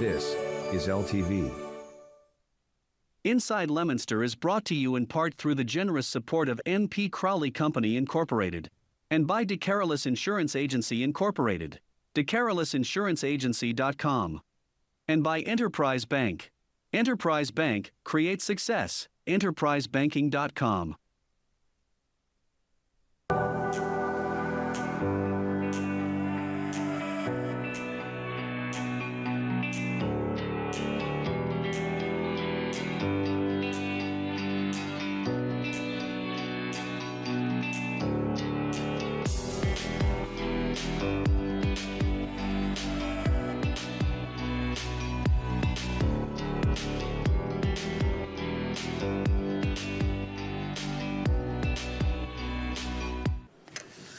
This is LTV. Inside Leominster is brought to you in part through the generous support of N.P. Crowley Company Incorporated and by DeCarolis Insurance Agency Incorporated, DeCarolisinsuranceagency.com, and by Enterprise Bank. Enterprise Bank creates success. EnterpriseBanking.com.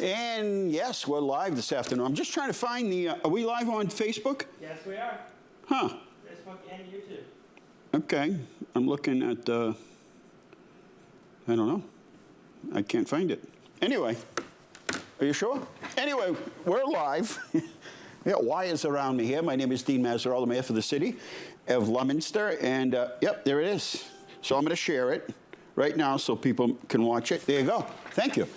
And yes, we're live this afternoon. I'm just trying to find the, are we live on Facebook? Yes, we are. Huh. Facebook and YouTube. Okay. I'm looking at, I don't know. I can't find it. Anyway, are you sure? Anyway, we're live. We got wires around me here. My name is Dean Mazzarella, Mayor for the City of Leominster. And, yep, there it is. So I'm going to share it right now so people can watch it. There you go. Thank you.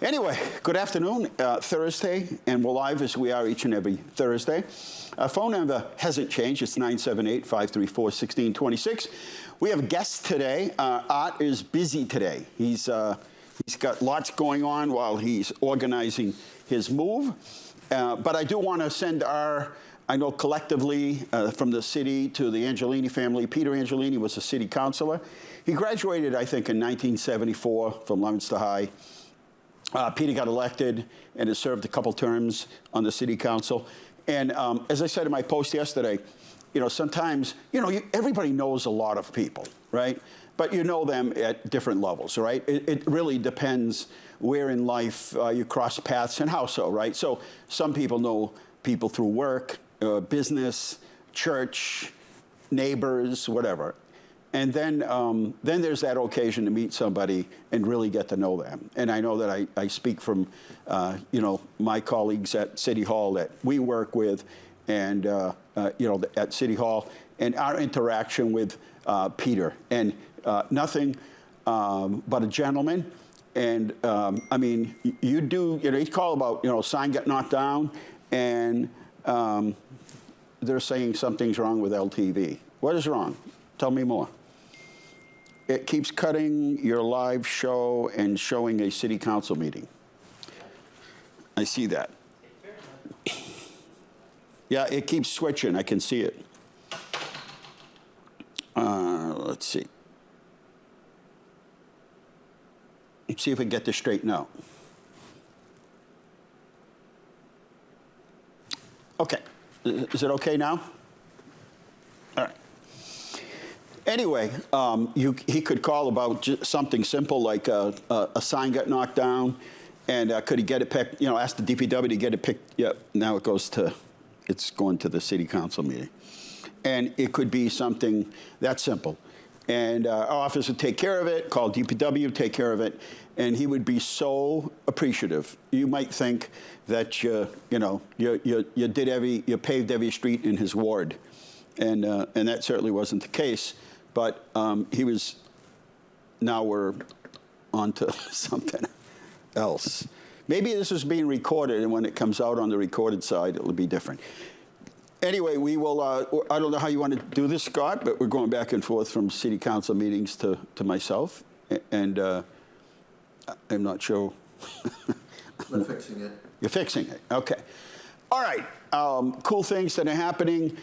Anyway, good afternoon, Thursday, and we're live as we are each and every Thursday. Our phone number hasn't changed. It's 978-534-1626. We have guests today. Art is busy today. He's got lots going on while he's organizing his move. But I do want to send I know collectively from the city to the Angelini family. Peter Angelini was a city councilor. He graduated, I think, in 1974 from Leominster High. Peter got elected and has served a couple terms on the city council. And as I said in my post yesterday, you know, sometimes, you know, everybody knows a lot of people, right? But you know them at different levels, right? It really depends where in life you cross paths and how so, right? So some people know people through work, business, church, neighbors, whatever. And then there's that occasion to meet somebody and really get to know them. And I know that I speak from, you know, my colleagues at City Hall that we work with and, you know, at City Hall and our interaction with Peter. And nothing but a gentleman. And, I mean, you know, you call about, you know, sign got knocked down and they're saying something's wrong with LTV. What is wrong? Tell me more. It keeps cutting your live show and showing a city council meeting. I see that. Yeah, it keeps switching. I can see it. Let's see. Let's see if we can get this straightened out. Okay. Is it okay now? All right. Anyway, he could call about something simple like a sign got knocked down, and could he get it picked? You know, ask the DPW to get it picked. Yep. Now it's going to the city council meeting, and it could be something that simple, and our office would take care of it. Call DPW, take care of it, and he would be so appreciative. You might think that you paved every street in his ward, and that certainly wasn't the case. But now we're on to something else. Maybe this is being recorded, and when it comes out on the recorded side, it'll be different. Anyway, we will, I don't know how you want to do this, Scott, but we're going back and forth from city council meetings to myself, and I'm not sure. We're fixing it. You're fixing it, okay. All right, cool things that are happening.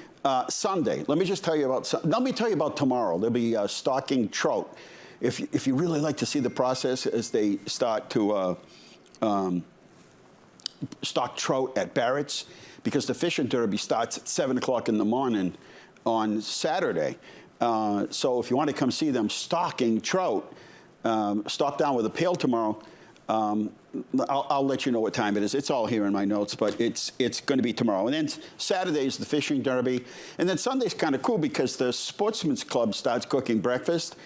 Sunday, let me tell you about tomorrow. There'll be stocking trout. If you really like to see the process as they start to stock trout at Barrett's, because the fishing derby starts at 7 o'clock in the morning on Saturday. So if you want to come see them stocking trout, stop down with a pail tomorrow. I'll let you know what time it is. It's all here in my notes, but it's going to be tomorrow. And then Saturday is the fishing derby. And then Sunday's kind of cool because the Sportsman's Club starts cooking breakfast.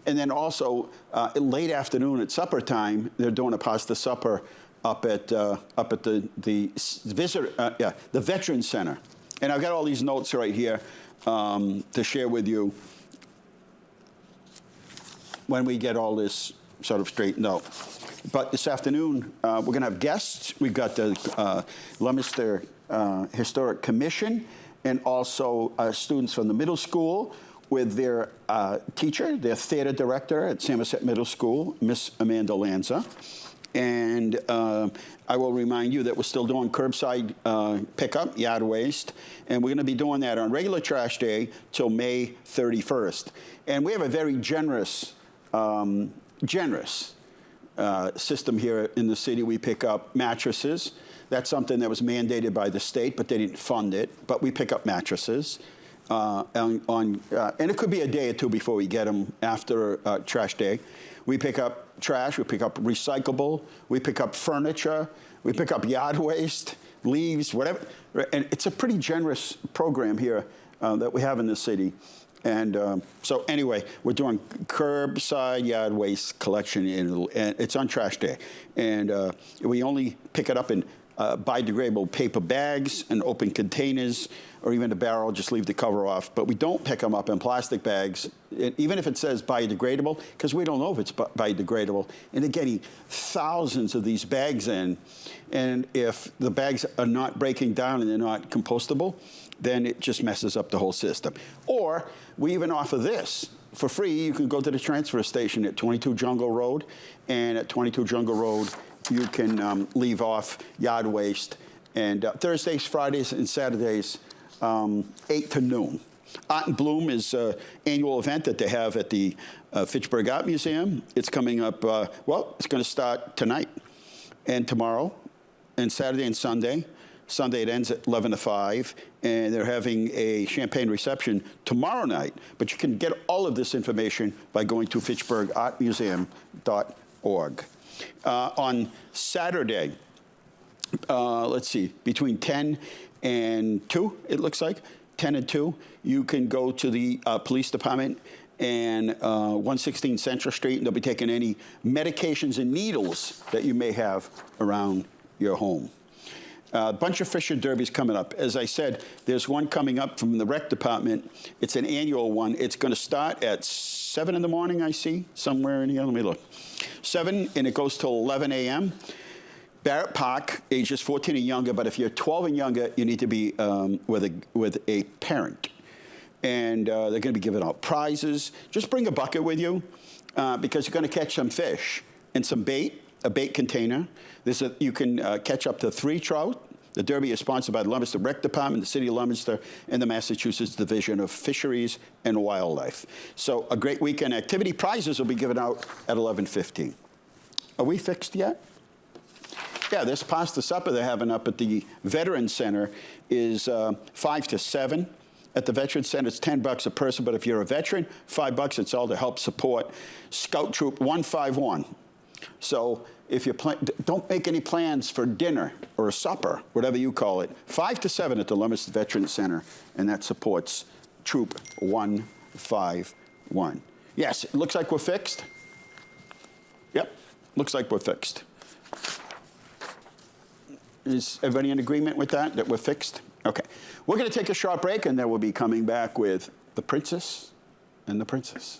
And then also late afternoon at supper time, they're doing a pasta supper up at the Veterans Center. And I've got all these notes right here. to share with you when we get all this sort of straightened out. But this afternoon, we're going to have guests. We've got the Leominster Historic Commission and also students from the middle school with their teacher, their theater director at Somerset Middle School, Miss Amanda Lanza. And I will remind you that we're still doing curbside pickup, yard waste, and we're going to be doing that on regular trash day till May 31st. And we have a very generous system here in the city. We pick up mattresses. That's something that was mandated by the state, but they didn't fund it. But we pick up mattresses. And it could be a day or two before we get them after trash day. We pick up trash, we pick up recyclable, we pick up furniture, we pick up yard waste, leaves, whatever. And it's a pretty generous program here that we have in the city. And so anyway, we're doing curbside yard waste collection, and it's on trash day. And we only pick it up in biodegradable paper bags and open containers, or even a barrel, just leave the cover off. But we don't pick them up in plastic bags, even if it says biodegradable, because we don't know if it's biodegradable. And they're getting thousands of these bags in. And if the bags are not breaking down and they're not compostable, then it just messes up the whole system. Or we even offer this. For free, you can go to the transfer station at 22 Jungle Road. And at 22 Jungle Road, you can leave off yard waste. And Thursdays, Fridays, and Saturdays, 8 to noon. Art and Bloom is an annual event that they have at the Fitchburg Art Museum. It's coming up, well, it's going to start tonight and tomorrow and Saturday and Sunday. Sunday it ends at 11 to 5, and they're having a champagne reception tomorrow night. But you can get all of this information by going to fitchburgartmuseum.org. On Saturday, let's see, between 10 and 2, it looks like, 10 and 2, you can go to the police department and 116 Central Street, and they'll be taking any medications and needles that you may have around your home. A bunch of Fisher Derbies coming up. As I said, there's one coming up from the rec department. It's an annual one. It's going to start at 7 in the morning, I see, somewhere in here. Let me look. 7, and it goes till 11 a.m. Barrett Park, ages 14 and younger, but if you're 12 and younger, you need to be with a parent. And they're going to be giving out prizes. Just bring a bucket with you because you're going to catch some fish and some bait, a bait container. You can catch up to 3 trout. The Derby is sponsored by the Leominster Rec Department, the City of Leominster, and the Massachusetts Division of Fisheries and Wildlife. So a great weekend activity. Prizes will be given out at 11:15. Are we fixed yet? Yeah, this pasta supper they're having up at the Veterans Center is 5 to 7. At the Veterans Center, it's $10 a person, but if you're a veteran, $5. It's all to help support Scout Troop 151. So if you don't make any plans for dinner or a supper, whatever you call it, 5 to 7 at the Leominster Veterans Center, and that supports Troop 151. Yes, it looks like we're fixed. Yep, looks like we're fixed. Is everybody in agreement with that we're fixed? Okay. We're going to take a short break, and then we'll be coming back with The Princess and the Princess.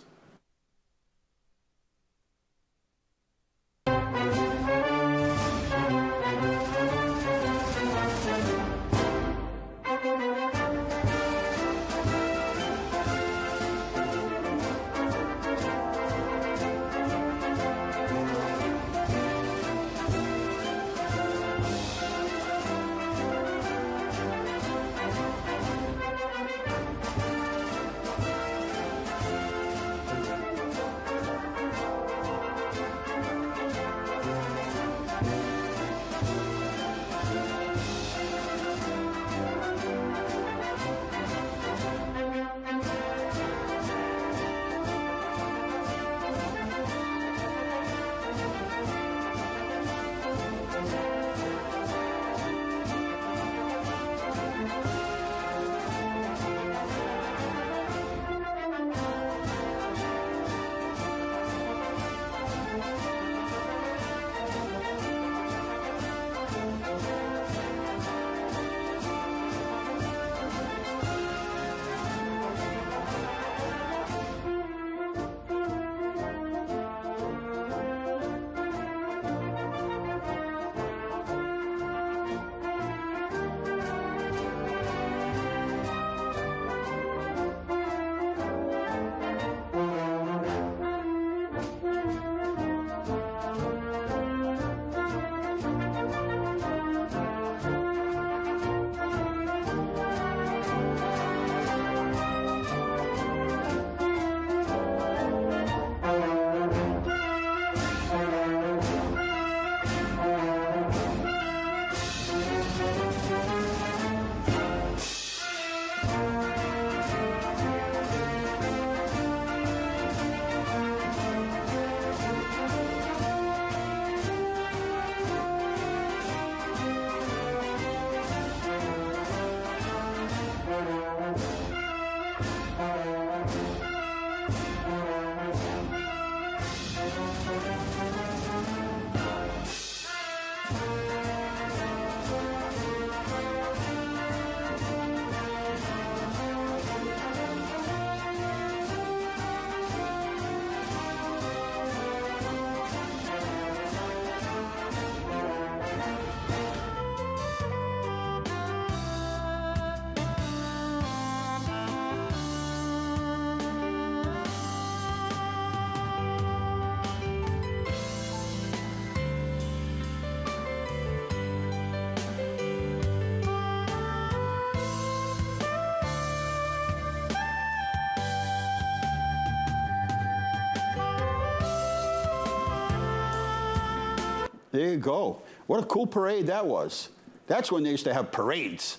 There you go. What a cool parade that was. That's when they used to have parades,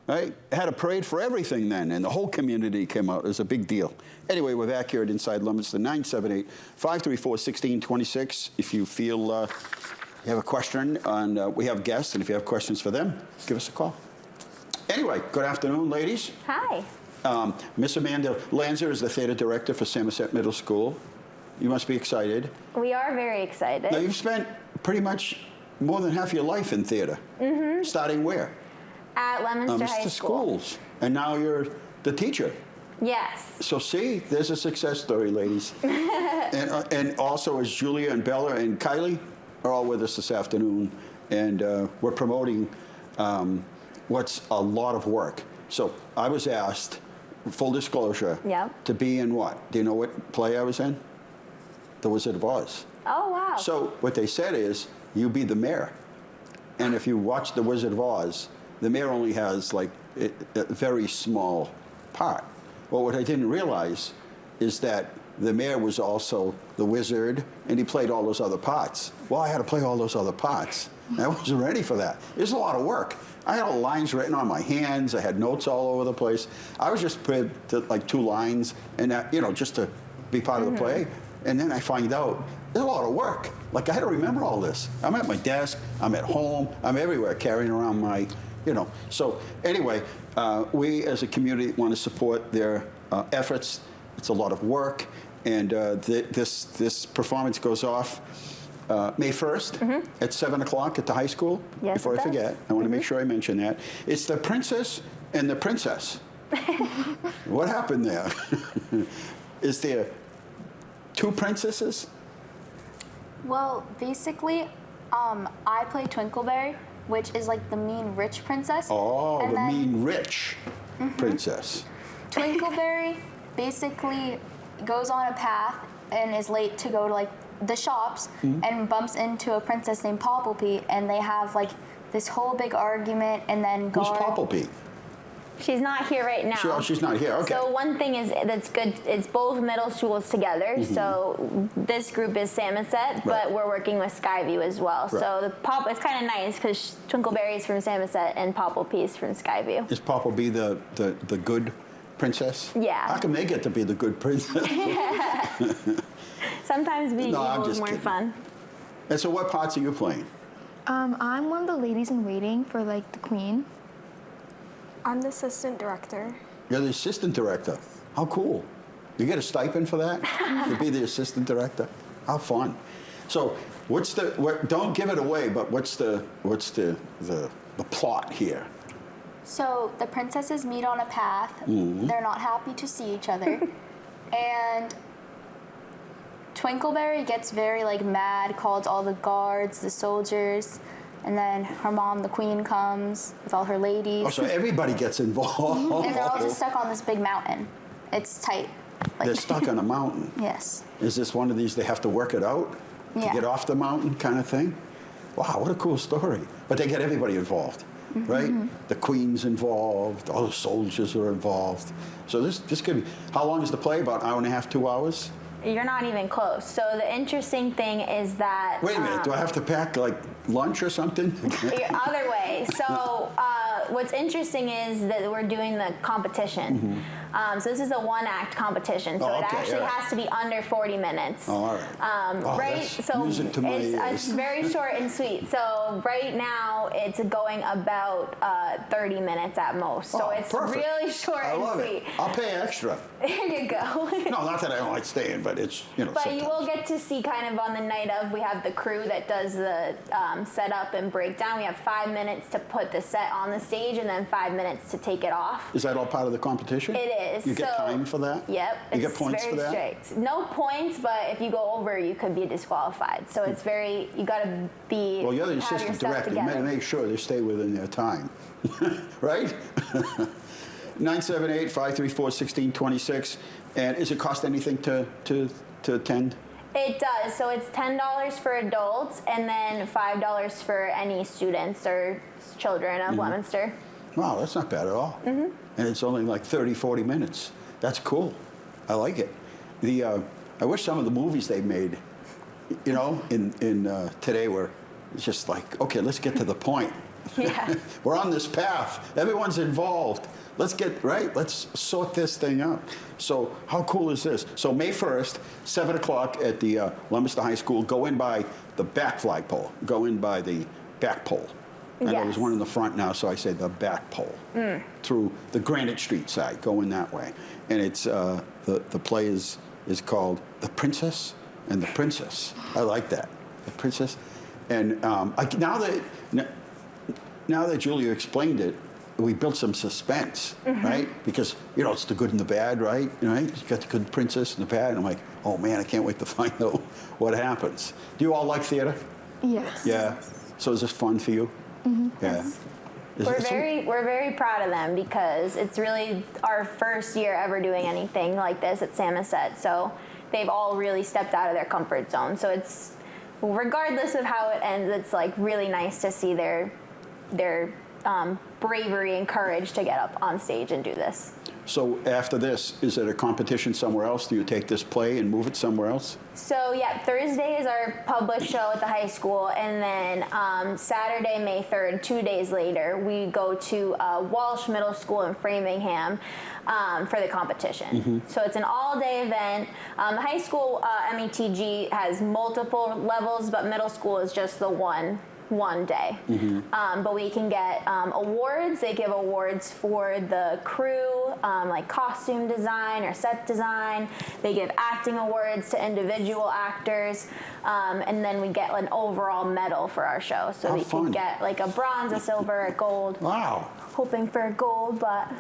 right? They had a parade for everything then, and the whole community came out. It was a big deal. Anyway, we're back here at Inside Leominster, 978-534-1626. If you feel you have a question on, we have guests, and if you have questions for them, give us a call. Anyway, good afternoon, ladies. Hi. Miss Amanda Lanza is the theater director for Samoset Middle School. You must be excited. We are very excited. Now, you've spent pretty much more than half your life in theater. Mm-hmm. Starting where? At Leominster High School. Schools. And now you're the teacher. Yes. So see, there's a success story, ladies. and also, as Julia and Bella and Kylie are all with us this afternoon, and we're promoting what's a lot of work. So I was asked, full disclosure, to be in what? Do you know what play I was in? The Wizard of Oz. Oh, wow. So what they said is, you be the mayor. And if you watch The Wizard of Oz, the mayor only has like a very small part. Well, what I didn't realize is that the mayor was also the wizard, and he played all those other parts. Well, I had to play all those other parts. I wasn't ready for that. It was a lot of work. I had all lines written on my hands. I had notes all over the place. I was just put to like 2 lines, and that, just to be part of the play. And then I find out there's a lot of work. Like, I had to remember all this. I'm at my desk. I'm at home. I'm everywhere carrying around my, So anyway, we as a community want to support their efforts. It's a lot of work. And this performance goes off May 1st at 7 o'clock at the high school. Yes, Before I forget, I want to make sure I mention that. It's The Princess and the Princess. What happened there? Is there 2 princesses? Well, basically, I play Twinkleberry, which is like the mean rich princess. Oh, and the then mean rich princess. Twinkleberry basically goes on a path and is late to go to like the shops and bumps into a princess named Popplepee, and they have like this whole big argument, and then Who's Popplepee? She's not here right now. She's not here, okay. So one thing that's good, it's both middle schools together. So this group is Samoset, but we're working with Skyview as well. Right. So it's kind of nice because Twinkleberry's from Samoset and Popplepee's from Skyview. Is Popplebee the good princess? Yeah. How come they get to be the good princess? Sometimes being No, I'm evil is just more kidding. fun. And so what parts are you playing? I'm one of the ladies in waiting for like the queen. I'm the assistant director. You're the assistant director. How cool. You get a stipend for that? To be the assistant director? How fun. So don't give it away, but what's the plot here? So the princesses meet on a path. They're not happy to see each other. And Twinkleberry gets very like mad, calls all the guards, the soldiers, and then her mom, the queen, comes with all her ladies. Oh, so everybody gets involved. And they're all just stuck on this big mountain. It's tight. They're stuck on a mountain. Yes. Is this one of these they have to work it out to Yeah. get off the mountain kind of thing? Wow, what a cool story. But they get everybody involved, right? The queen's involved, all the soldiers are involved. So this could be, how long is the play? About an hour and a half, 2 hours? You're not even close. So the interesting thing is that... Wait a minute, do I have to pack like lunch or something? Other way. So what's interesting is that we're doing the competition. So this is a 1-act competition. So Oh, it okay, actually yeah. has to be under 40 minutes. Oh, all right. Right? That's So music to my it's ears. very short and sweet. So right now it's going about 30 minutes at most. So Oh, it's perfect. really short I and love sweet. it. I'll pay extra. There you go. No, not that I don't like staying, but it's, But you sometimes. will get to see kind of on the night of, we have the crew that does the setup and breakdown. We have 5 minutes to put the set on the stage and then 5 minutes to take it off. Is that all part of the competition? It is. You get So- time for that? Yep. You get it's points very for that? Strict. No points, but if you go over, you could be disqualified. So it's very, you got to be, Well, you're the have assistant yourself director. You together. make sure they stay within their time, right? 978-534-1626. And is it cost anything to attend? It does. So it's $10 for adults and then $5 for any students or children of Leominster. Wow, that's not bad at all. And it's only like 30, 40 minutes. That's cool. I like it. I wish some of the movies they made, in today were It's just like, okay, let's get to the point. Yeah. We're on this path. Everyone's involved. Let's sort this thing out. So how cool is this? So May 1st, 7 o'clock at the Leominster High School. Go in by the back flagpole. Go in by the back pole. And Yes. there's one in the front now, so I say the back pole. Through the Granite Street side. Go in that way. And it's the play is called The Princess and the Princess. I like that. The Princess. And now that Julia explained it, we built some suspense, right? Because, it's the good and the bad, right? Right? You got the good princess and the bad. And I'm like, oh man, I can't wait to find out what happens. Do you all like theater? Yes. Yeah. So is this fun for you? Yeah. We're very proud of them because it's really our first year ever doing anything like this at Samoset. So they've all really stepped out of their comfort zone. So it's, regardless of how it ends, it's like really nice to see their bravery and courage to get up on stage and do this. So after this, is it a competition somewhere else? Do you take this play and move it somewhere else? So yeah, Thursday is our public show at the high school, and then Saturday, May 3rd, 2 days later, we go to Walsh Middle School in Framingham for the competition. So it's an all-day event. The high school METG has multiple levels, but middle school is just the one day. But we can get awards. They give awards for the crew, like costume design or set design. They give acting awards to individual actors. And then we get an overall medal for our show. So we can get like a bronze, a silver, a gold. Wow. Hoping for a gold, but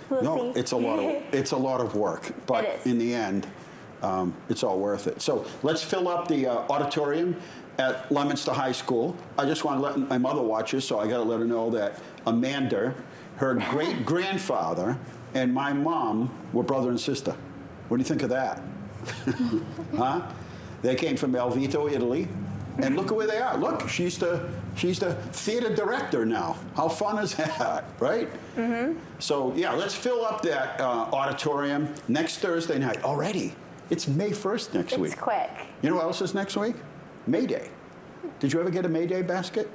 we'll see. It's a lot of work. But It is. in the end, it's all worth it. So let's fill up the auditorium at Leominster High School. I just want to let my mother watch this, so I got to let her know that Amanda, her great-grandfather, and my mom were brother and sister. What do you think of that? Huh? They came from Alvito, Italy, and look at where they are. Look, she's the theater director now. How fun is that, right? So yeah, let's fill up that auditorium next Thursday night. Already, it's May 1st next week. It's quick. You know what else is next week? May Day. Did you ever get a May Day basket?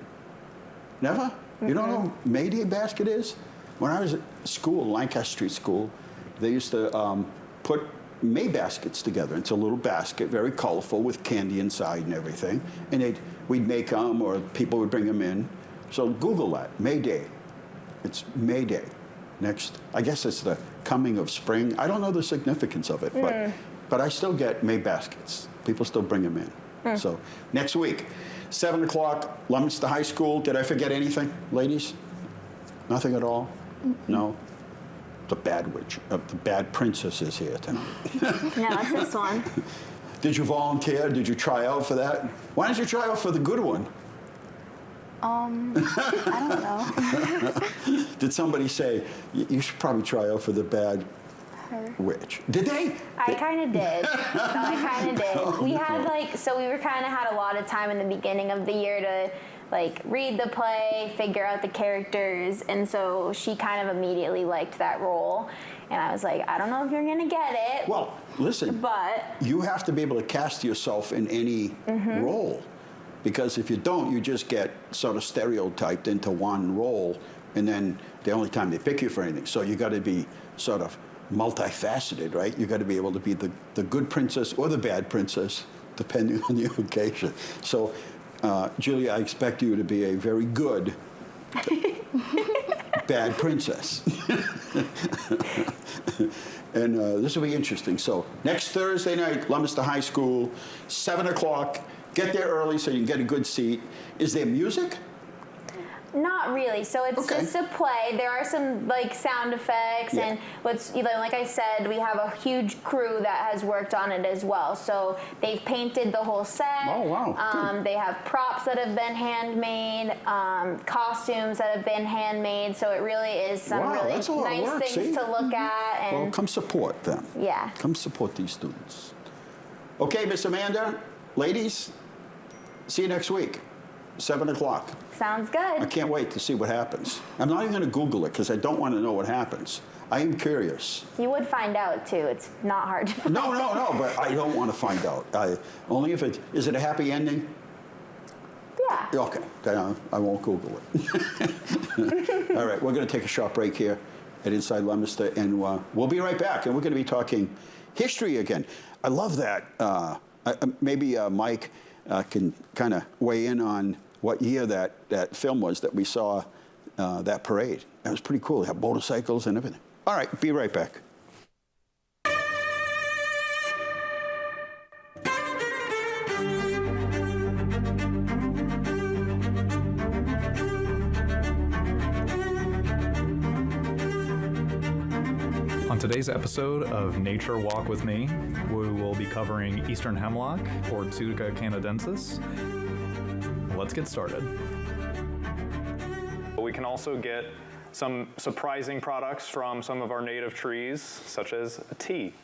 Never? You don't know what May Day basket is? When I was at school, Lancaster Street School, they used to put May baskets together. It's a little basket, very colorful, with candy inside and everything. And we'd make them, or people would bring them in. So Google that, May Day. It's May Day. Next, I guess it's the coming of spring. I don't know the significance of it, but I still get May baskets. People still bring them in. So next week, 7 o'clock, Leominster High School. Did I forget anything, ladies? Nothing at all? No? The bad princess is here tonight. No, it's this one. Did you volunteer? Did you try out for that? Why didn't you try out for the good one? I don't know. Did somebody say, you should probably try out for the bad witch? Did they? I kind of did. I kind of did. We had we were kind of had a lot of time in the beginning of the year to read the play, figure out the characters, and so she kind of immediately liked that role. And I was like, I don't know if you're gonna get it. Well, listen, but you have to be able to cast yourself in any role, because if you don't, you just get sort of stereotyped into one role, and then the only time they pick you for anything. So you got to be sort of multifaceted, right? You got to be able to be the good princess or the bad princess, depending on the occasion. So, Julia, I expect you to be a very good bad princess. And this will be interesting. So next Thursday night, Leominster High School, 7 o'clock. Get there early so you can get a good seat. Is there music? not really. So it's just a play. There are some sound effects and like I said, we have a huge crew that has worked on it as well. So they've painted the whole set. Oh wow! They have props that have been handmade, costumes that have been handmade. So it really is some really nice things to look at. And well, come support them. Yeah. Come support these students. Okay, Miss Amanda, ladies, see you next week, 7 o'clock. Sounds good. I can't wait to see what happens. I'm not even going to Google it because I don't want to know what happens. I am curious. You would find out too. It's not hard to find. No, but I don't want to find out. Only if is it a happy ending? Yeah. Okay, then I won't Google it. All right, we're going to take a short break here at Inside Leominster, and we'll be right back. And we're going to be talking history again. I love that. Maybe Mike can kind of weigh in on what year that film was that we saw that parade. That was pretty cool. They have motorcycles and everything. All right, be right back. On today's episode of Nature Walk with Me, we will be covering Eastern hemlock, or Tsuga canadensis. Let's get started. We can also get some surprising products from some of our native trees, such as tea.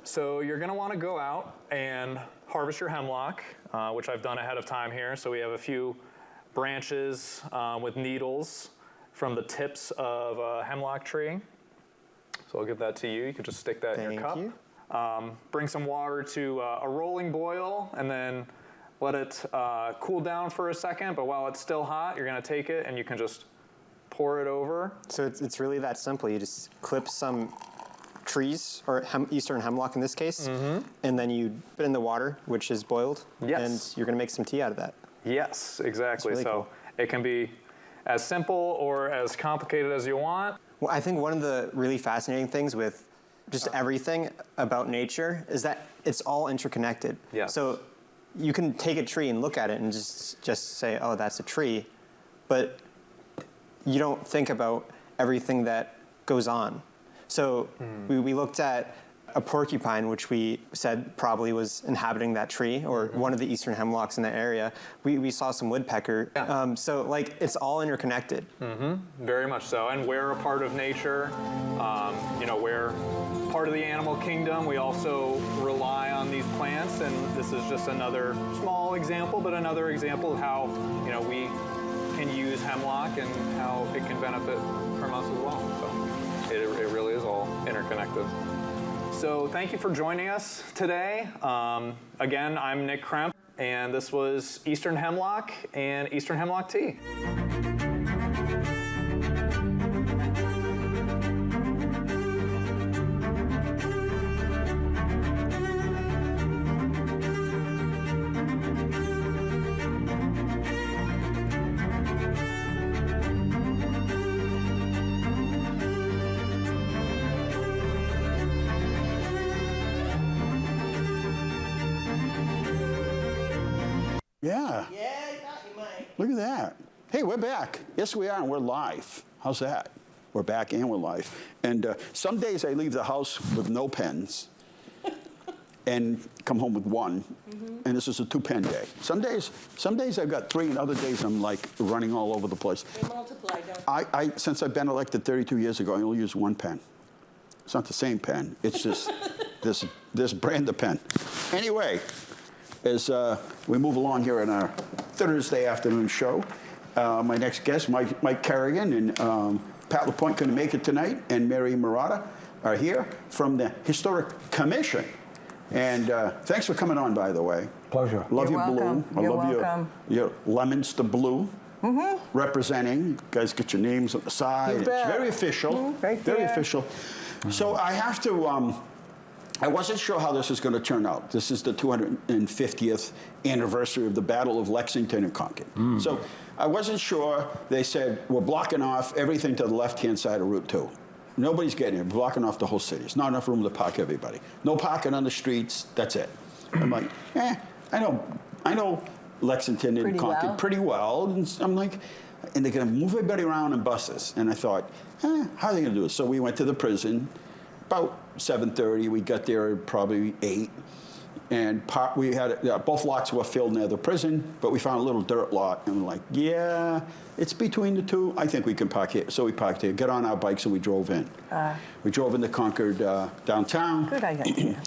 So you're going to want to go out and harvest your hemlock, which I've done ahead of time here. So we have a few branches with needles from the tips of a hemlock tree. So I'll give that to you. You can just stick that in your cup. Thank you. Bring some water to a rolling boil and then let it cool down for a second. But while it's still hot, you're going to take it and you can just pour it over. So it's really that simple. You just clip some trees, or Eastern hemlock in this case, and then you put in the water, which is boiled, and you're going to make some tea out of that. Yes, exactly. Really so cool. It can be as simple or as complicated as you want. Well, I think one of the really fascinating things with just everything about nature is that it's all interconnected. Yes. So you can take a tree and look at it and just say, oh, that's a tree, but you don't think about everything that goes on. So we looked at a porcupine, which we said probably was inhabiting that tree, or one of the Eastern hemlocks in the area. We saw some woodpecker. Yeah. So like it's all interconnected. Very much so. And we're a part of nature. We're part of the animal kingdom. We also rely on these plants, and this is just another small example, but another example of how we can use hemlock and how it can benefit from us as well. So it really is all interconnected. So thank you for joining us today. Again, I'm Nick Kremp, and this was Eastern Hemlock and Eastern Hemlock Tea. Yeah. Yeah, you got you, Mike. Look at that. Hey, we're back. Yes, we are, and we're live. How's that? We're back and we're live. And some days I leave the house with no pens and come home with one. And this is a 2-pen day. Some days I've got 3, and other days I'm like running all over the place. They multiply, don't they? Since I've been elected 32 years ago, I only use 1 pen. It's not the same pen. It's just this brand of pen. Anyway, as we move along here in our Thursday afternoon show, my next guest, Mike Kerrigan and Pat Lapointe couldn't make it tonight, and Mary Marotta are here from the Historic Commission. And thanks for coming on, by the way. Pleasure. Love You're your welcome. blue. I You're love welcome. your Leominster blue. Representing. You guys get your names on the side. It's very official. Right very there. official. So I have to. I wasn't sure how this is going to turn out. This is the 250th anniversary of the Battle of Lexington and Concord. So I wasn't sure. They said, we're blocking off everything to the left-hand side of Route 2. Nobody's getting it. We're blocking off the whole city. There's not enough room to park everybody. No parking on the streets. That's it. I'm like, I know Lexington and Concord pretty well. And I'm like, and they're going to move everybody around in buses. And I thought, how are they going to do it? So we went to the prison. About 7:30, we got there at probably 8, and we had both lots were filled near the prison, but we found a little dirt lot, and we're like, yeah, it's between the two. I think we can park here. So we parked here, got on our bikes, and we drove in. We drove into Concord downtown. Good idea.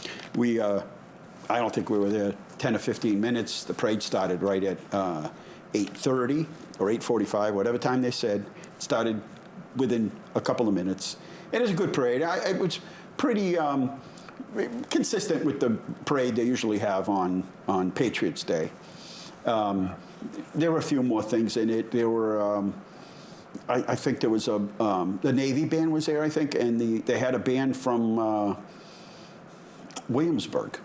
I don't think we were there 10 or 15 minutes. The parade started right at 8:30 or 8:45, whatever time they said. It started within a couple of minutes. It is a good parade. It was pretty consistent with the parade they usually have on Patriots Day. There were a few more things in it. There were, I think there was the Navy band was there, I think, and they had a band from Williamsburg,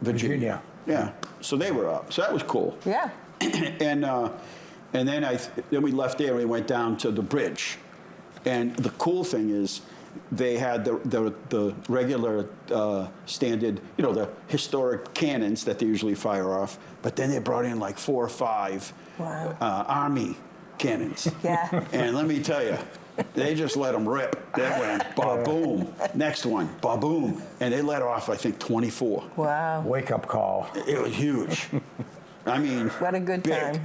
Virginia. Yeah, so they were up. So that was cool. Yeah. And then we left there and we went down to the bridge. And the cool thing is they had the regular standard, the historic cannons that they usually fire off, but then they brought in like 4 or 5 Army cannons. Yeah. And let me tell you, they just let them rip. They went ba-boom. Next one, ba-boom. And they let off, I think, 24. Wow. Wake-up call. It was huge. I mean, what a good big. time.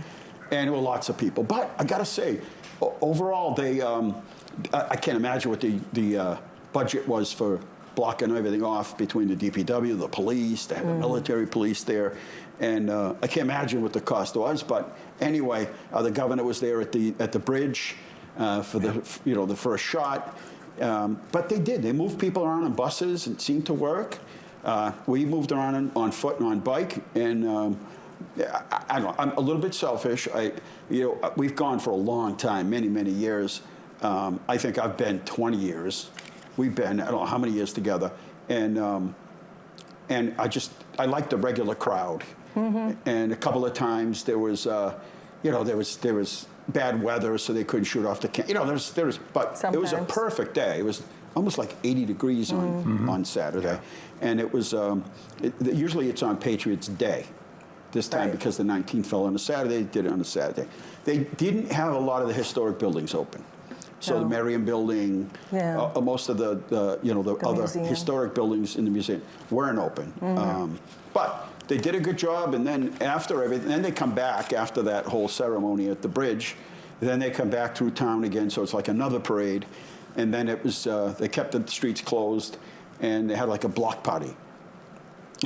And there were lots of people. But I got to say, overall, they, I can't imagine what the budget was for blocking everything off between the DPW, the police, they had the military police there. And I can't imagine what the cost was. But anyway, the governor was there at the bridge for the first shot. But they did. They moved people around on buses. It seemed to work. We moved around on foot and on bike. And I don't know. I'm a little bit selfish. We've gone for a long time, many, many years. I think I've been 20 years. We've been, I don't know how many years together. And I like the regular crowd. And a couple of times there was, there was bad weather, so they couldn't shoot off the camp. But sometimes. It was a perfect day. It was almost like 80 degrees on Saturday. And it was, usually it's on Patriots' Day. This time, because the 19th fell on a Saturday, they did it on a Saturday. They didn't have a lot of the historic buildings open. So the Merriam Building, most of the other museum. Historic buildings in the museum weren't open. But they did a good job, and then after everything, then they come back after that whole ceremony at the bridge. Then they come back through town again, so it's like another parade. And then it was, they kept the streets closed, and they had like a block party.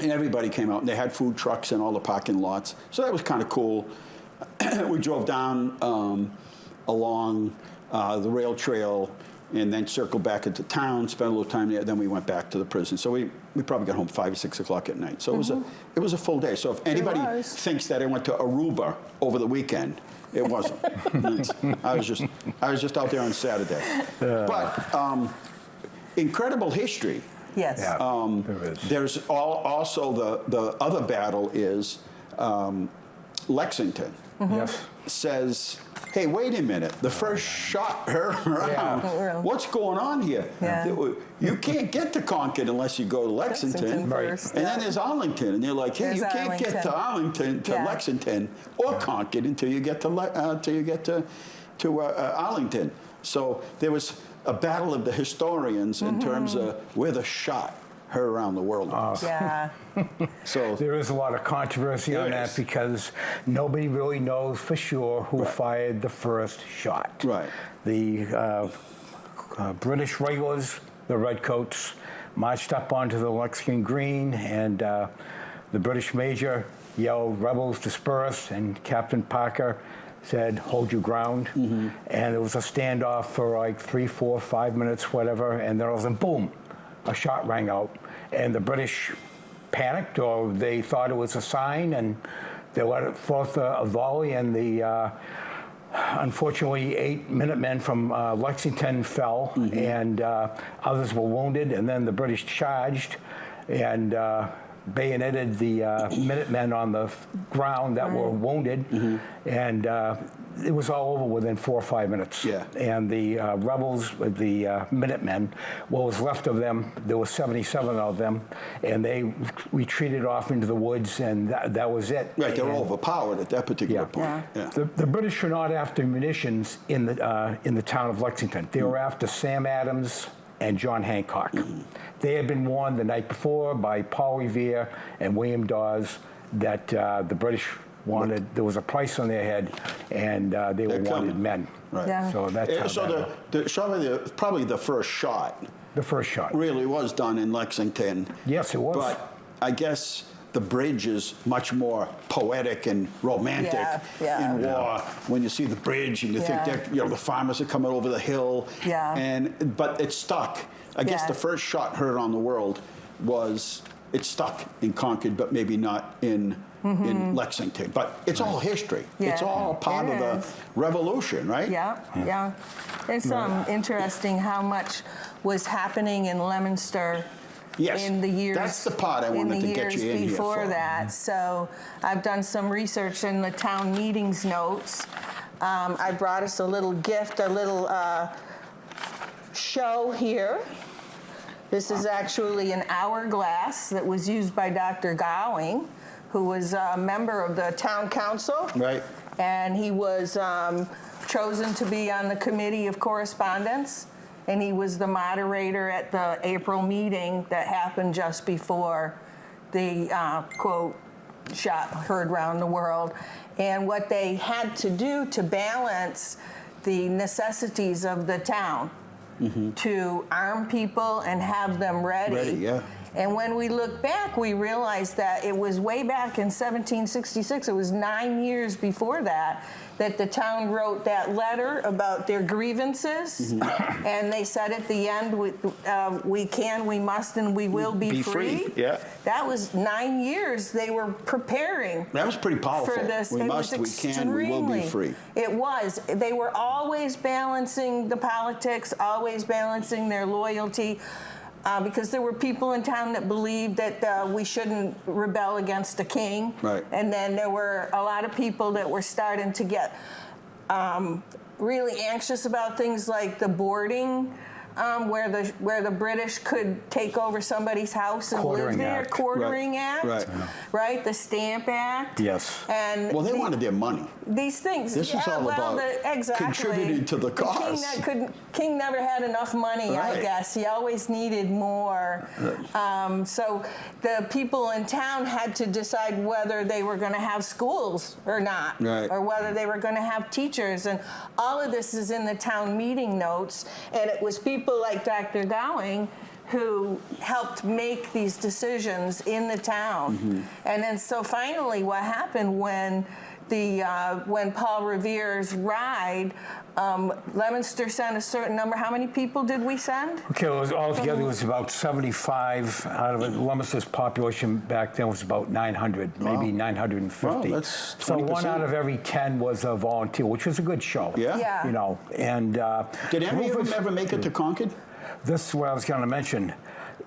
And everybody came out, and they had food trucks in all the parking lots. So that was kind of cool. We drove down along the rail trail and then circled back into town, spent a little time there, then we went back to the prison. So we probably got home 5 or 6 o'clock at night. So it was a full day. So if anybody thinks that I went to Aruba over the weekend, it wasn't. I was just out there on Saturday. But incredible history. Yes. There is. There's also the other battle is Lexington says, hey, wait a minute, the first shot her around. What's going on here? You can't get to Concord unless you go to Lexington. First, and then there's Arlington, and you're like, hey, you can't get to Arlington to Lexington or Concord until you get to Arlington. So there was a battle of the historians in terms of where the shot her around the world was. So there is a lot of controversy on that because nobody really knows for sure who fired the first shot. Right. The British regulars, the Redcoats, marched up onto the Lexington Green, and the British major yelled, "Rebels disperse," and Captain Parker said, "Hold your ground." And it was a standoff for like 3, 4, 5 minutes, whatever, and then all of a sudden, boom, a shot rang out. And the British panicked, or they thought it was a sign, and they let forth a volley, and the unfortunately 8 Minutemen from Lexington fell, and others were wounded, and then the British charged and bayoneted the Minutemen on the ground that were wounded, and it was all over within 4 or 5 minutes. And the rebels, the Minutemen, what was left of them, there were 77 of them, and they retreated off into the woods, and that was it. Right, they were overpowered at that particular point. The British were not after munitions in the town of Lexington. They were after Sam Adams and John Hancock. They had been warned the night before by Paul Revere and William Dawes that the British wanted, there was a price on their head, and they were wanted men. Right. So that's how probably the first shot. The first shot really was done in Lexington. Yes, it was. But I guess the bridge is much more poetic and romantic in war. When you see the bridge and you think the farmers are coming over the hill. But it stuck. I guess the first shot heard on the world was it stuck in Concord, but maybe not in in Lexington. But it's all history. Yeah, it's all part of the revolution, right? Yeah. It's interesting how much was happening in Leominster in the years. That's the part I wanted to get you in here for. Before that. So I've done some research in the town meetings notes. I brought us a little gift, a little show here. This is actually an hourglass that was used by Dr. Gowing, who was a member of the town council. Right. And he was chosen to be on the committee of correspondence, and he was the moderator at the April meeting that happened just before the quote shot heard round the world. And what they had to do to balance the necessities of the town, to arm people and have them ready. And when we look back, we realized that it was way back in 1766, it was 9 years before that, that the town wrote that letter about their grievances. And they said at the end, we can, we must, and we will be free. Yeah. That was 9 years they were preparing. That was pretty powerful. For this. We It must, was we can, we will be free. It was. They were always balancing the politics, always balancing their loyalty. Because there were people in town that believed that we shouldn't rebel against the king. Right. And then there were a lot of people that were starting to get really anxious about things like the boarding, where the British could take over somebody's house and live there. Quartering Act. Right. The Stamp Act. Yes. And well, they wanted their money. These things. This is all about contributing to the cause. King never had enough money, I guess. He always needed more. So the people in town had to decide whether they were going to have schools or not, or whether they were going to have teachers. And all of this is in the town meeting notes. And it was people like Dr. Gowing who helped make these decisions in the town. And then so finally what happened when Paul Revere's ride, Leominster sent a certain number. How many people did we send? Okay, it was altogether it was about 75 out of it. Leominster's population back then was about 900, maybe 950. Wow, that's 20%. So 1 out of every 10 was a volunteer, which was a good show. Yeah. You know, and did any of them ever make it to Concord? This is what I was going to mention.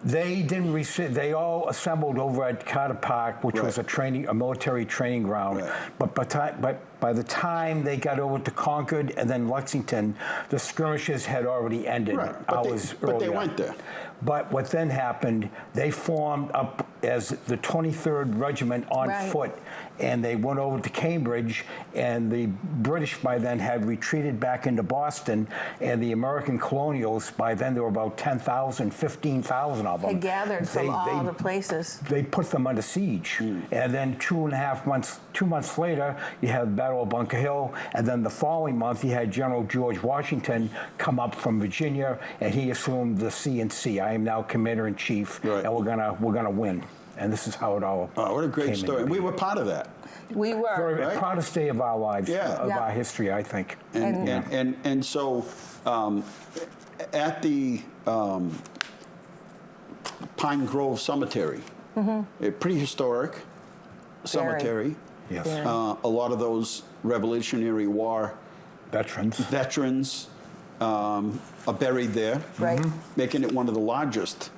They didn't receive. They all assembled over at Carter Park, which was a military training ground. But by the time they got over to Concord and then Lexington, the skirmishes had already ended hours earlier. But they went there. But what then happened? They formed up as the 23rd Regiment on foot, and they went over to Cambridge. And the British by then had retreated back into Boston, and the American colonials by then there were about 10,000, 15,000 of them. They gathered from all the places. They put them under siege, and then 2 months later, you have the Battle of Bunker Hill, and then the following month you had General George Washington come up from Virginia, and he assumed the C&C. I am now Commander-in-Chief, and we're gonna win. And this is how it all. Oh, what a great story! And we were part of that. We were very proudest day of our lives, of our history, I think. And so, at the Pine Grove Cemetery, a pretty historic cemetery. Yes. A lot of those Revolutionary War veterans are buried there, making it one of the largest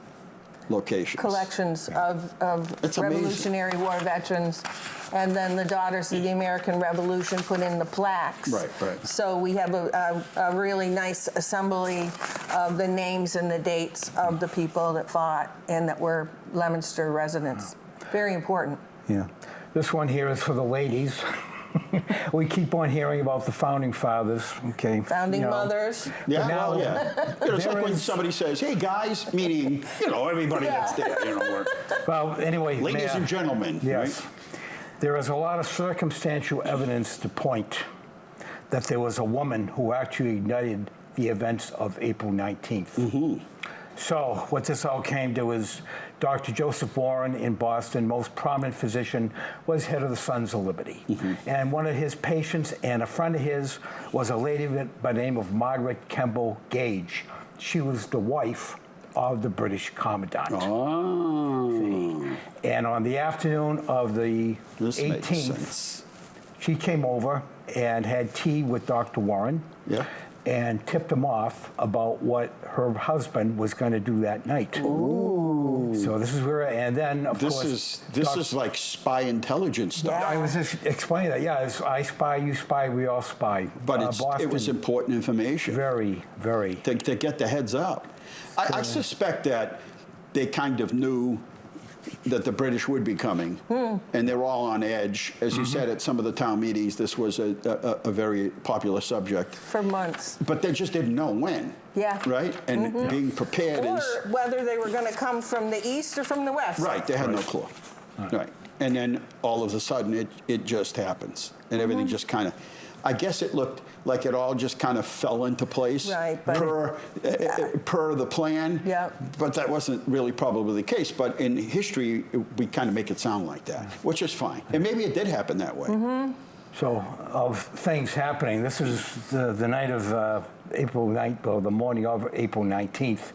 locations. Collections of Revolutionary War veterans, and then the Daughters of the American Revolution put in the plaques. So we have a really nice assembly of the names and the dates of the people that fought and that were Leominster residents. Very important. Yeah. This one here is for the ladies. We keep on hearing about the founding fathers, Founding mothers. Yeah, now, it's like when somebody says, "Hey guys," meaning everybody that's there. Well, anyway, ladies and gentlemen. Yes, there is a lot of circumstantial evidence to point that there was a woman who actually ignited the events of April 19th. So what this all came to is Dr. Joseph Warren in Boston, most prominent physician, was head of the Sons of Liberty. And one of his patients and a friend of his was a lady by the name of Margaret Kemble Gage. She was the wife of the British Commandant. Oh. See? And on the afternoon of the This makes 18th, sense. she came over and had tea with Dr. Warren. Yeah. And tipped him off about what her husband was going to do that night. Ooh. So this is where, and then of course, this is like spy intelligence stuff. I was just explaining that. Yeah, it's I spy, you spy, we all spy. But Boston, it was important information. Very, very. To get the heads up. I suspect that they kind of knew that the British would be coming, and they were all on edge. As you said, at some of the town meetings, this was a very popular subject. For months. But they just didn't know when. Yeah. Right? And being prepared Or is... whether they were going to come from the east or from the west. Right, they had no clue. Right. And then all of a sudden, it just happens. And everything just kind of... I guess it looked like it all just kind of fell into place per the plan. Yeah. But that wasn't really probably the case. But in history, we kind of make it sound like that, which is fine. And maybe it did happen that way. So of things happening, this is the night of April 9th, or the morning of April 19th.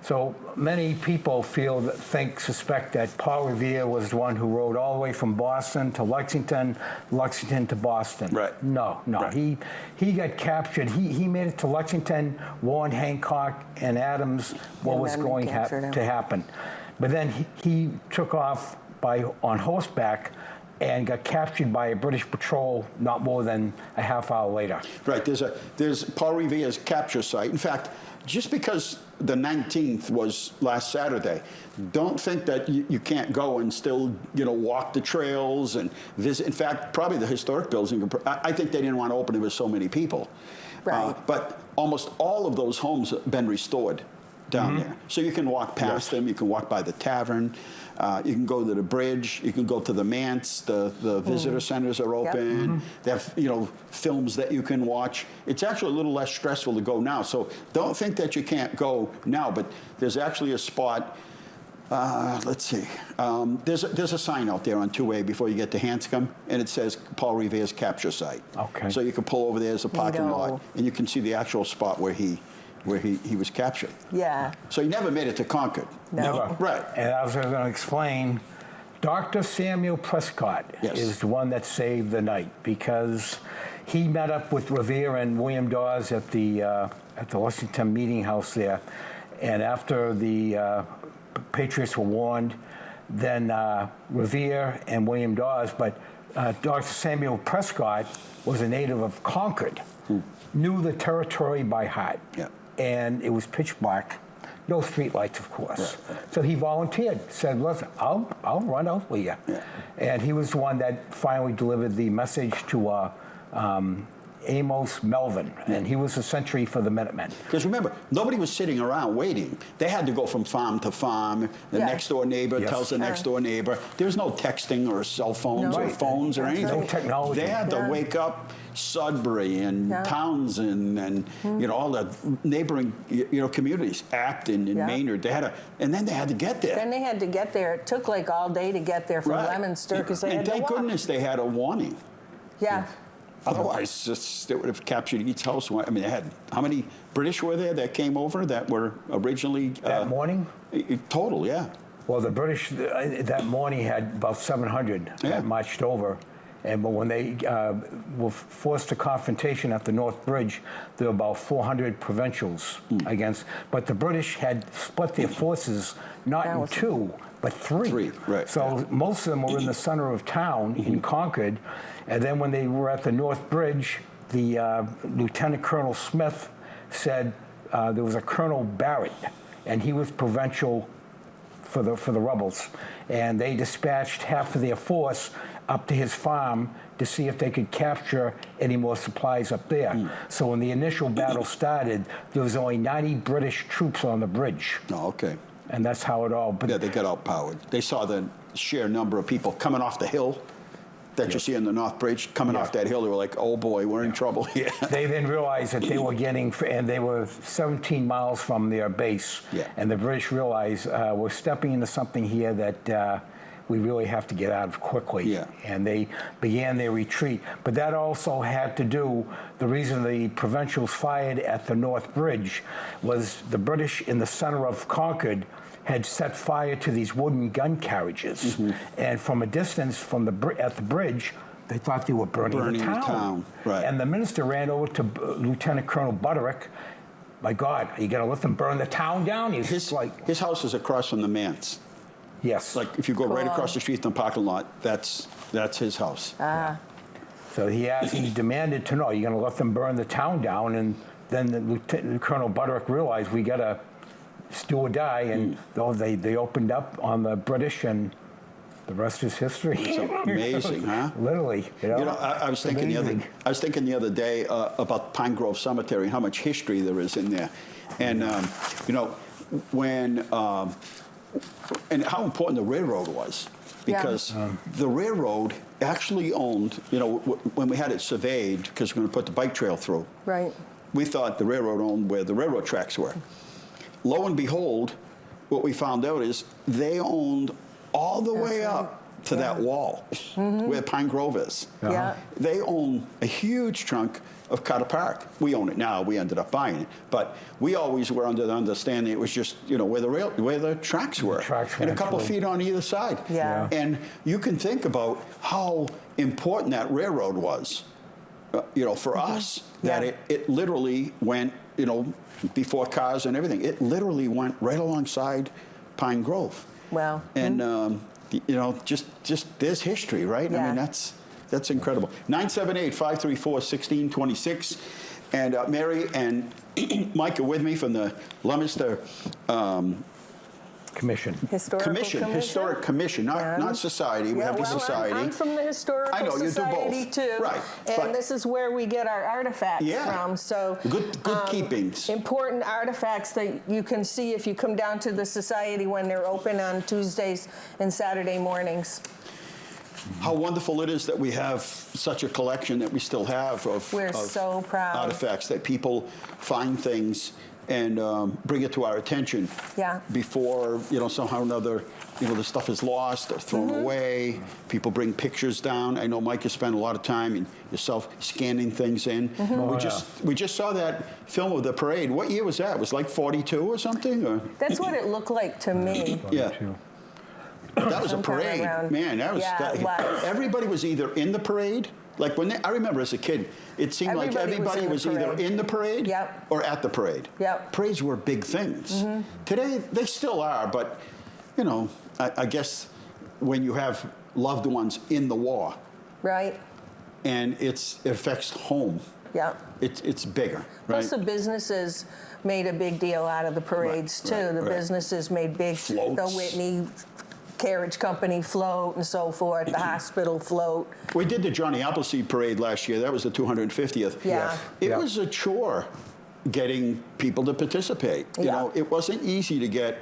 So many people suspect that Paul Revere was the one who rode all the way from Boston to Lexington, Lexington to Boston. Right. No. Right. He got captured. He made it to Lexington, warned Hancock and Adams what was going to happen. But then he took off on horseback and got captured by a British patrol not more than a half hour later. Right. There's Paul Revere's capture site. In fact, just because the 19th was last Saturday, don't think that you can't go and still, walk the trails and visit. In fact, probably the historic building, I think they didn't want to open it with so many people. Right. But almost all of those homes have been restored down there. So you can walk past them, you can walk by the tavern, you can go to the bridge, you can go to the manse, the visitor centers are open, they have, films that you can watch. It's actually a little less stressful to go now, so don't think that you can't go now, but there's actually a spot, let's see, there's a sign out there on 2A before you get to Hanscom, and it says Paul Revere's capture site. Okay. So you can pull over there as a parking lot, and you can see the actual spot where he was captured. Yeah. So he never made it to Concord. No. Never. Right. And I was going to explain, Dr. Samuel Prescott is the one that saved the night, because he met up with Revere and William Dawes at the Lexington Meeting House there. And after the Patriots were warned, then Revere and William Dawes, but Dr. Samuel Prescott was a native of Concord, knew the territory by heart. Yeah. And it was pitch black, no street lights, of course. Right. So he volunteered, said, listen, I'll run out with you. Yeah. And he was the one that finally delivered the message to Amos Melvin, and he was a sentry for the Minutemen. Because remember, nobody was sitting around waiting. They had to go from farm to farm. The next door neighbor tells the next door neighbor. There's no texting or cell phones or phones or anything. No technology. They had to wake up Sudbury and Townsend and all the neighboring communities, Acton and Maynard. They had and then they had to get there. Then they had to get there. It took like all day to get there from Leominster because they had to walk. And thank goodness they had a warning. Yeah. Otherwise, they would have captured each house. I mean, they had, how many British were there that came over that were originally... that morning? Total, yeah. Well, the British that morning had about 700 that marched over. And when they were forced to confrontation at the North Bridge, there were about 400 provincials against. But the British had split their forces not in two, but three. Right. So most of them were in the center of town in Concord. And then when they were at the North Bridge, the Lieutenant Colonel Smith said there was a Colonel Barrett, and he was provincial for the rebels. And they dispatched half of their force up to his farm to see if they could capture any more supplies up there. So when the initial battle started, there was only 90 British troops on the bridge. Oh, okay. And that's how it all... Yeah, they got outpowered. They saw the sheer number of people coming off the hill that you see on the North Bridge, coming off that hill. They were like, oh boy, we're in trouble here. They then realized that they were getting, and they were 17 miles from their base. Yeah. And the British realized we're stepping into something here that we really have to get out of quickly. Yeah. And they began their retreat. But that also had to do, the reason the provincials fired at the North Bridge was the British in the center of Concord had set fire to these wooden gun carriages. And from a distance at the bridge, they thought they were burning the town. Right. And the minister ran over to Lieutenant Colonel Butterick. My God, are you going to let them burn the town down? His house is across from the manse. Yes. Like if you go right across the street from the parking lot, that's his house. So he demanded to know, you're going to let them burn the town down? And then the Colonel Butterick realized we got to do or die, and they opened up on the British, and the rest is history. It's amazing, huh? Literally. You know, I was thinking the other day about Pine Grove Cemetery and how much history there is in there, and you know, when and how important the railroad was, because the railroad actually owned. You know, when we had it surveyed, because we're going to put the bike trail through. Right. We thought the railroad owned where the railroad tracks were. Lo and behold, what we found out is they owned all the way up to that wall where Pine Grove is. They own a huge chunk of Carter Park. We own it now. We ended up buying it, but we always were under the understanding it was just, you know, where the tracks were, and a couple feet on either side. And you can think about how important that railroad was, you know, for us. That it literally went, you know, before cars and everything. It literally went right alongside Pine Grove. Wow. And you know, just there's history, right? I mean, that's incredible. 978-534-1626, and Mary and Mike are with me from the Leominster Commission. Historic Commission, not society. We have the society. I'm from the Historical Society too. Right. And this is where we get our artifacts from. So good keepings. Important artifacts that you can see if you come down to the society when they're open on Tuesdays and Saturday mornings. How wonderful it is that we have such a collection that we still have of so proud. Artifacts, that people find things and bring it to our attention before, you know, somehow or another, you know, the stuff is lost or thrown away. People bring pictures down. I know Mike has spent a lot of time and yourself scanning things in. We just saw that film of the parade. What year was that? It was like 42 or something? Or? That's what it looked like to me. That was a parade. Man, that was, everybody was either in the parade. Like I remember as a kid, it seemed like everybody was either in the parade or at the parade. Parades were big things. Today, they still are, but, you know, I guess when you have loved ones in the war. Right. And it affects home. It's bigger, right? Plus the businesses made a big deal out of the parades, too. The businesses made big, floats. The Whitney Carriage Company float and so forth, the hospital float. We did the Johnny Appleseed Parade last year. That was the 250th. It was a chore getting people to participate. You know, it wasn't easy to get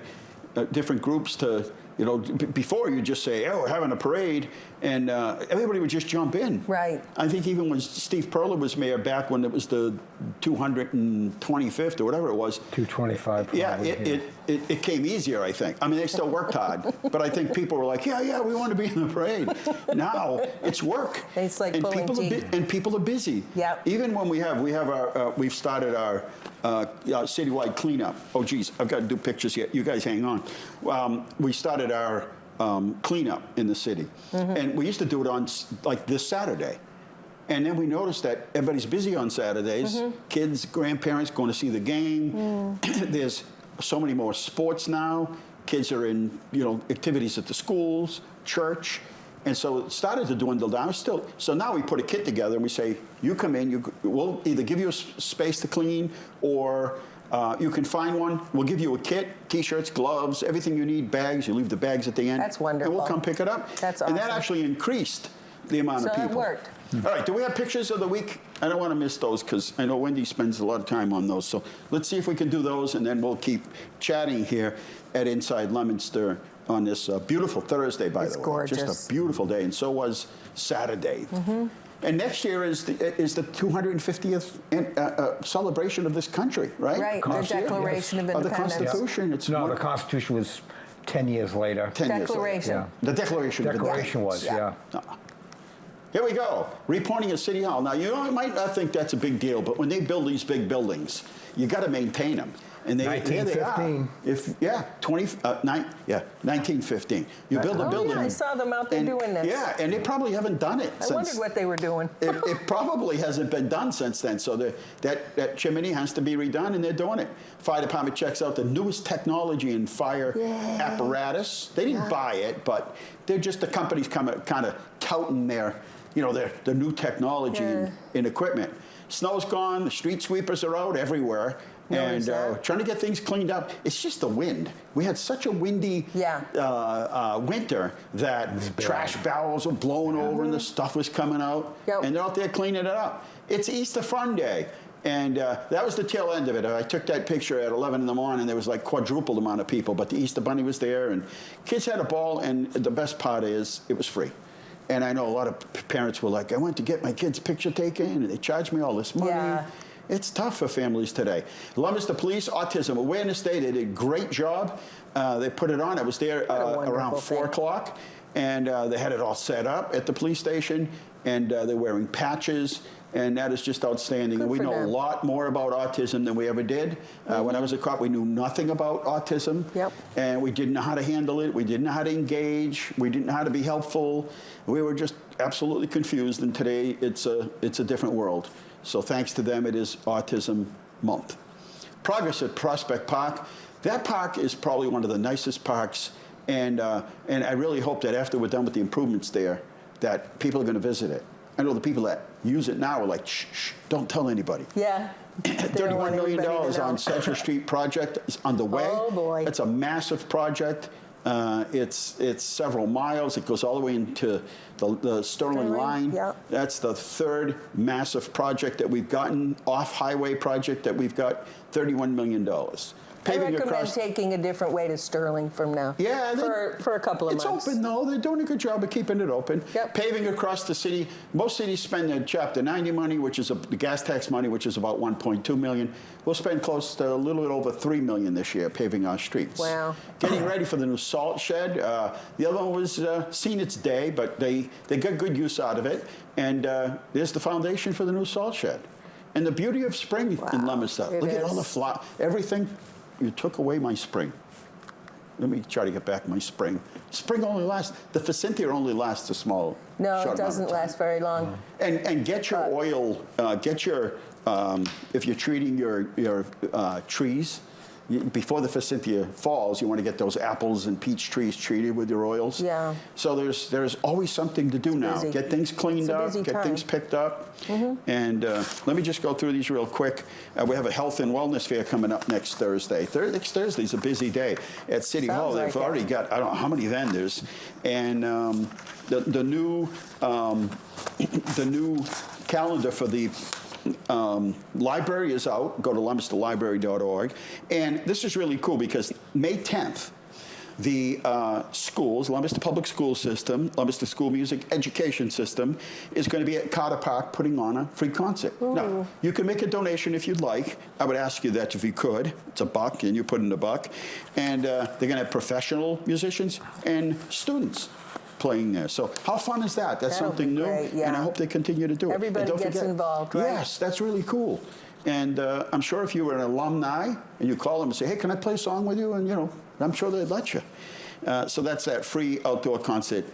different groups to, you know, before you just say, oh, we're having a parade, and everybody would just jump in. Right. I think even when Steve Perler was mayor back when it was the 225th or whatever it was. 225. It came easier, I think. I mean, they still worked hard, but I think people were like, yeah, we want to be in the parade. Now it's work. It's like people are busy. Even when we've started our citywide cleanup. Oh, geez, I've got to do pictures yet. You guys hang on. We started our cleanup in the city, and we used to do it on like this Saturday. And then we noticed that everybody's busy on Saturdays. Kids, grandparents going to see the game. There's so many more sports now. Kids are in, you know, activities at the schools, church. And so it started to dwindle down. So now we put a kit together and we say, you come in, we'll either give you a space to clean, or you can find one. We'll give you a kit, T-shirts, gloves, everything you need, bags. You leave the bags at the end. That's wonderful. And we'll come pick it up. That's awesome. And that actually increased the amount of people. So it worked. All right, do we have pictures of the week? I don't want to miss those because I know Wendy spends a lot of time on those. So let's see if we can do those, and then we'll keep chatting here at Inside Leominster on this beautiful Thursday, by the way. It's gorgeous. Just a beautiful day, and so was Saturday. And next year is the 250th celebration of this country, right? Right, the Declaration of Independence. The Constitution. The Constitution was 10 years later. 10 years later. Declaration. Yeah. The Declaration of Declaration was, Yeah. yeah. Here we go. Repointing a city hall. Now, you might not think that's a big deal, but when they build these big buildings, you got to maintain them. And here they are. 1915. You build a building. Yeah, I saw them out there doing this. Yeah, and they probably haven't done it since. I wondered what they were doing. It probably hasn't been done since then. So that chimney has to be redone, and they're doing it. Fire department checks out the newest technology in fire apparatus. They didn't buy it, but they're just the companies kind of touting their new technology and equipment. Snow's gone. The street sweepers are out everywhere. And trying to get things cleaned up. It's just the wind. We had such a windy winter that trash barrels were blowing over and the stuff was coming out. And they're out there cleaning it up. It's Easter Fun Day. And that was the tail end of it. I took that picture at 11 in the morning. There was like quadruple the amount of people. But the Easter Bunny was there. And kids had a ball. And the best part is it was free. And I know a lot of parents were like, I went to get my kid's picture taken. And they charged me all this money. Yeah. It's tough for families today. Leominster Police Autism Awareness Day, they did a great job. They put it on. I was there around 4 o'clock, and they had it all set up at the police station, and they're wearing patches, and that is just outstanding. And we know a lot more about autism than we ever did. When I was a cop, we knew nothing about autism, and we didn't know how to handle it. We didn't know how to engage. We didn't know how to be helpful. We were just absolutely confused, and today it's a different world. So thanks to them, it is Autism Month. Progress at Prospect Park. That park is probably one of the nicest parks, and I really hope that after we're done with the improvements there, that people are going to visit it. I know the people that use it now are like, shh, don't tell anybody. Yeah. $31 million on Central Street project is underway. Oh, boy. It's a massive project. It's several miles. It goes all the way into the Sterling line. Yep. That's the third massive project that we've gotten, off-highway project that we've got, $31 million. I recommend taking a different way to Sterling from now. Yeah, for a couple of months. It's open though. They're doing a good job of keeping it open. Yep. Paving across the city. Most cities spend their Chapter 90 money, which is the gas tax money, which is about $1.2 million. We'll spend close to a little bit over $3 million this year paving our streets. Wow. Getting ready for the new salt shed. The other one was seen its day, but they got good use out of it. And there's the foundation for the new salt shed. And the beauty of spring in Leominster. Look at all the flowers, everything. You took away my spring. Let me try to get back my spring. Spring only lasts, the Facintia only lasts a small No, it doesn't last very long. And get your oil, if you're treating your trees, before the Facintia falls, you want to get those apples and peach trees treated with your oils. Yeah. So there's always something to do now. Busy. Get things cleaned up, get things picked up. And let me just go through these real quick. We have a health and wellness fair coming up next Thursday. Next Thursday's a busy day at City Hall. They've already got, I don't know how many vendors. And the new calendar for the library is out. Go to leominsterlibrary.org. And this is really cool because May 10th, the schools, Leominster Public School System, Leominster School Music Education System, is going to be at Carter Park putting on a free concert. Ooh. Now, you can make a donation if you'd like. I would ask you that if you could. It's $1, and you put in $1. And they're going to have professional musicians and students playing there. So how fun is that? That's something new, and I hope they continue to do it. Everybody gets involved, right? Yes, that's really cool. And I'm sure if you were an alumni and you call them and say, hey, can I play a song with you? And, I'm sure they'd let you. So that's that free outdoor concert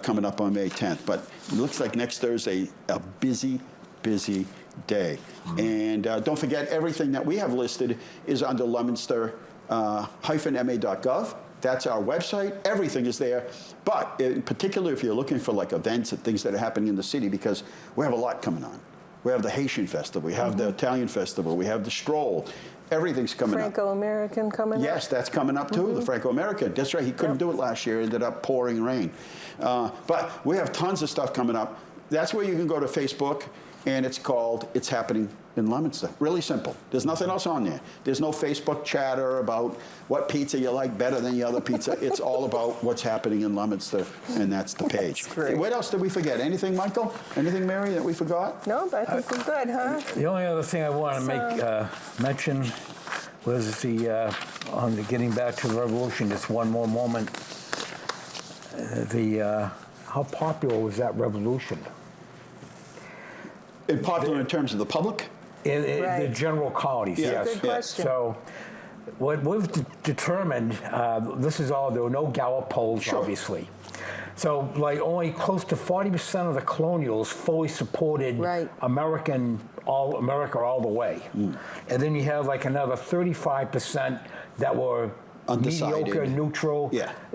coming up on May 10th. But it looks like next Thursday, a busy, busy day. And don't forget, everything that we have listed is under Leominster-ma.gov. That's our website. Everything is there. But in particular, if you're looking for like events and things that are happening in the city, because we have a lot coming on. We have the Haitian Festival. We have the Italian Festival. We have the Stroll. Everything's coming up. Franco-American coming up? Yes, that's coming up too, the Franco-American. That's right. He couldn't do it last year. It ended up pouring rain. But we have tons of stuff coming up. That's where you can go to Facebook, and it's called It's Happening in Leominster. Really simple. There's nothing else on there. There's no Facebook chatter about what pizza you like better than the other pizza. It's all about what's happening in Leominster, and that's the page. That's great. What else did we forget? Anything, Michael? Anything, Mary, that we forgot? No, but I think we're good, huh? The only other thing I want to make mention, was the, on the getting back to the revolution, just one more moment. How popular was that revolution? Popular in terms of the public? In the general colonies, yes. Good question. So what we've determined, this is all, there were no Gallup polls, obviously. So like only close to 40% of the colonials fully supported America all the way. And then you have like another 35% that were undecided, mediocre, neutral.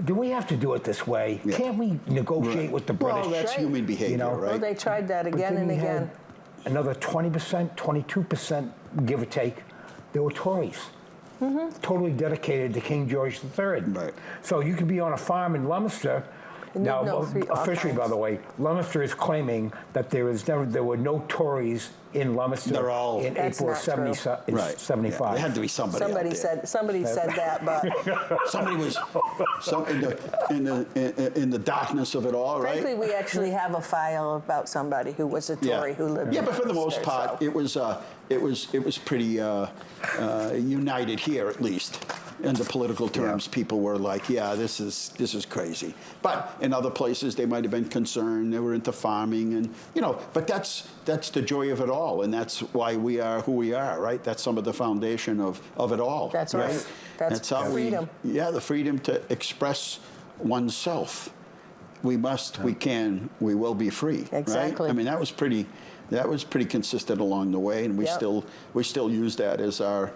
Do we have to do it this way? Can't we negotiate with the British? Well, that's human behavior, you know? right? Well, they tried that again and again. Another 20%, 22%, give or take, they were Tories. Totally dedicated to King George III. So you could be on a farm in Leominster. Now, officially, by the way, Leominster is claiming that there were no Tories in Leominster in April of 75. There had to be somebody. Somebody said that, but somebody was in the darkness of it all, right? Frankly, we actually have a file about somebody who was a Tory who lived. Yeah, but for the most part, it was pretty united here, at least. In the political terms, people were like, "Yeah, this is crazy." But in other places, they might have been concerned. They were into farming, and But that's the joy of it all, and that's why we are who we are, right? That's some of the foundation of it all. That's right. That's how freedom. The freedom to express oneself. We must, we can, we will be free. Exactly. Right? I mean, that was pretty consistent along the way, and we still use that as our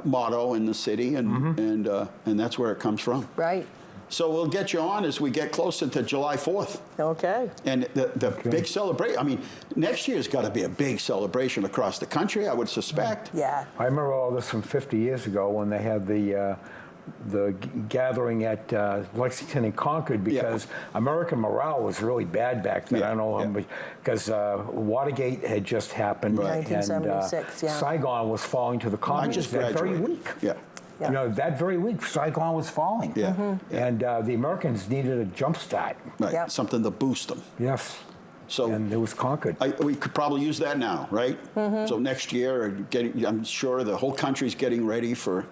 motto in the city, and that's where it comes from. Right. So we'll get you on as we get closer to July 4th. Okay. And the big celebration. I mean, next year's got to be a big celebration across the country, I would suspect. Yeah. I remember all this from 50 years ago when they had the gathering at Lexington and Concord, because American morale was really bad back then. I don't know because Watergate had just happened, 1976, and Saigon was falling to the communists that very week. You know, that very week, Saigon was falling. And the Americans needed a jump start. Something to boost them. Yes. So, and it was conquered. We could probably use that now, right? So next year, I'm sure the whole country's getting ready for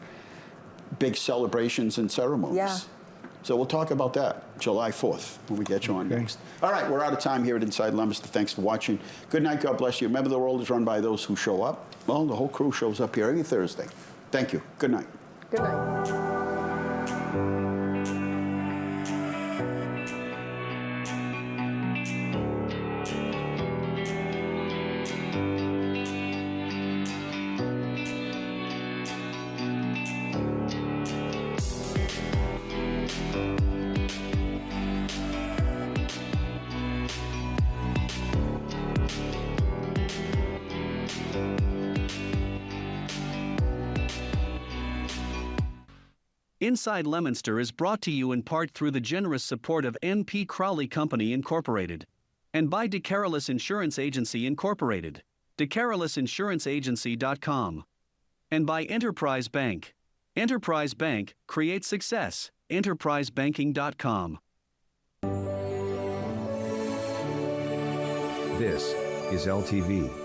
big celebrations and ceremonies. So we'll talk about that July 4th when we get you on next. All right, we're out of time here at Inside Leominster. Thanks for watching. Good night. God bless you. Remember, the world is run by those who show up. Well, the whole crew shows up here every Thursday. Thank you. Good night. Good night. Inside Leominster is brought to you in part through the generous support of N.P. Crowley Company Incorporated and by DeCarolis Insurance Agency Incorporated, DeCarolisinsuranceagency.com, and by Enterprise Bank. Enterprise Bank creates success. EnterpriseBanking.com. This is LTV.